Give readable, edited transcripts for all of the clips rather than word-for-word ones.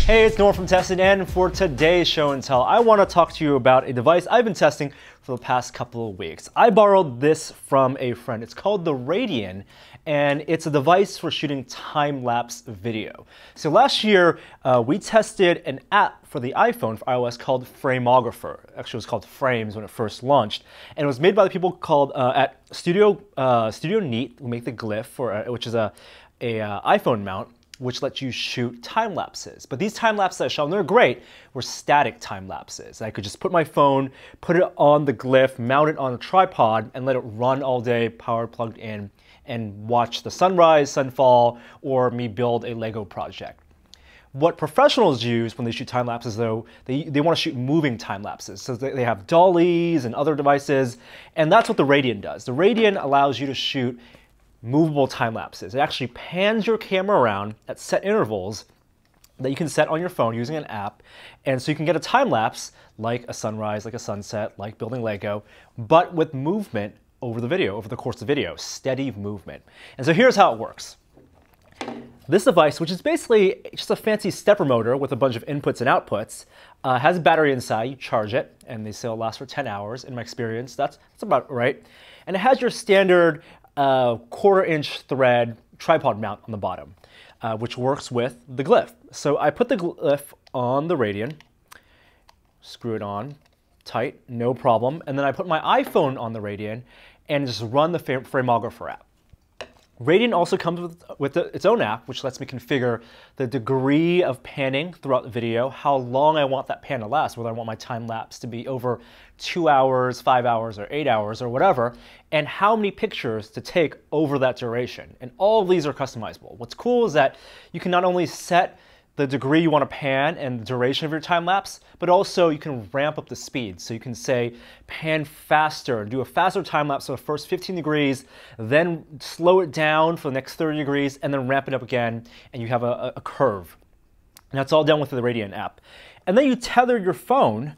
Hey, it's Norm from Tested, and for today's show and tell, I want to talk to you about a device I've been testing for the past couple of weeks. I borrowed this from a friend. It's called the Radian, and it's a device for shooting time-lapse video. So last year, we tested an app for the iPhone for iOS called Frameographer. Actually, it was called Frames when it first launched, and it was made by the people called at Studio Neat, who make the Glyph, which is a iPhone mount, which lets you shoot time lapses. But these time lapses I shot, and they're great, were static time lapses. I could just put my phone, put it on the Glyph, mount it on a tripod, and let it run all day, power plugged in, and watch the sunrise, sunfall, or me build a Lego project. What professionals use when they shoot time lapses, though, they want to shoot moving time lapses. So they have dollies and other devices, and that's what the Radian does. The Radian allows you to shoot movable time lapses. It actually pans your camera around at set intervals that you can set on your phone using an app, and so you can get a time lapse like a sunrise, like a sunset, like building Lego, but with movement over the video, over the course of the video, steady movement. And so here's how it works. This device, which is basically just a fancy stepper motor with a bunch of inputs and outputs, has a battery inside. You charge it, and they say it'll last for 10 hours. In my experience, that's about right. And it has your standard 1/4-inch thread tripod mount on the bottom, which works with the Glyph. So I put the Glyph on the Radian, screw it on tight, no problem, and then I put my iPhone on the Radian and just run the Frameographer app. Radian also comes with its own app, which lets me configure the degree of panning throughout the video, how long I want that pan to last, whether I want my time lapse to be over 2 hours, 5 hours, or 8 hours, or whatever, and how many pictures to take over that duration. And all of these are customizable. What's cool is that you can not only set the degree you want to pan and the duration of your time lapse, but also you can ramp up the speed. So you can say pan faster, do a faster time lapse for the first 15 degrees, then slow it down for the next 30 degrees, and then ramp it up again, and you have a curve. And that's all done with the Radian app. And then you tether your phone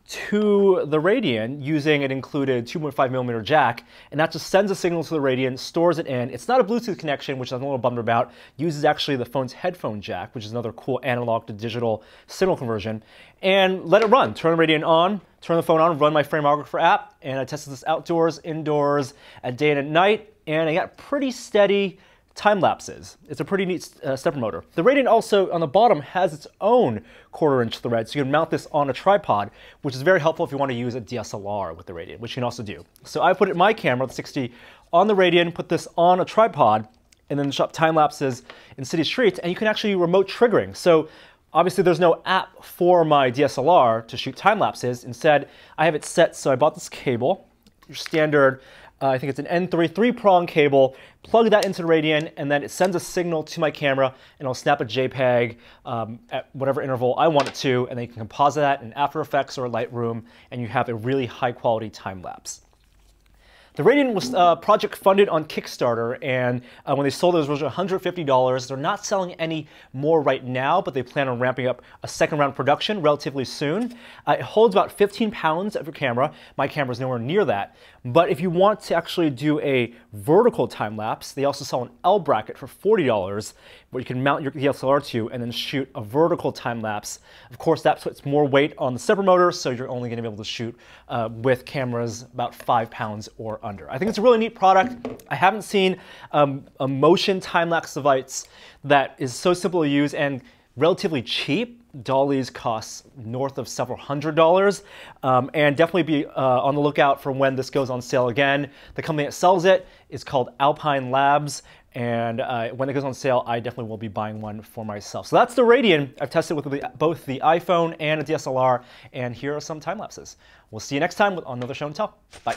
to the Radian using an included 2.5mm jack, and that just sends a signal to the Radian, stores it in. It's not a Bluetooth connection, which I'm a little bummed about. Uses actually the phone's headphone jack, which is another cool analog to digital signal conversion, and let it run. Turn the Radian on, turn the phone on, run my Frameographer app, and I tested this outdoors, indoors, at day and at night, and I got pretty steady time lapses. It's a pretty neat stepper motor. The Radian also, on the bottom, has its own 1/4-inch thread, so you can mount this on a tripod, which is very helpful if you want to use a DSLR with the Radian, which you can also do. So I put my camera, the 60, on the Radian, put this on a tripod, and then shot time lapses in city streets, and you can actually remote triggering. So obviously there's no app for my DSLR to shoot time lapses. Instead, I have it set, so I bought this cable, your standard, I think it's an N3 3-prong cable, plug that into the Radian, and then it sends a signal to my camera, and I'll snap a JPEG at whatever interval I want it to, and then you can composite that in After Effects or Lightroom, and you have a really high-quality time-lapse. The Radian was project funded on Kickstarter, and when they sold it, it was $150. They're not selling any more right now, but they plan on ramping up a second round production relatively soon. It holds about 15 pounds of your camera. My camera is nowhere near that. But if you want to actually do a vertical time lapse, they also sell an L bracket for $40, where you can mount your DSLR to and then shoot a vertical time lapse. Of course, that puts more weight on the stepper motor, so you're only going to be able to shoot with cameras about 5 pounds or under. I think it's a really neat product. I haven't seen a motion time-lapse device that is so simple to use and relatively cheap. Dollies cost north of several $100s, and definitely be on the lookout for when this goes on sale again. The company that sells it is called Alpine Labs, and when it goes on sale, I definitely will be buying one for myself. So that's the Radian. I've tested with both the iPhone and a DSLR, and here are some time lapses. We'll see you next time on another show and tell. Bye.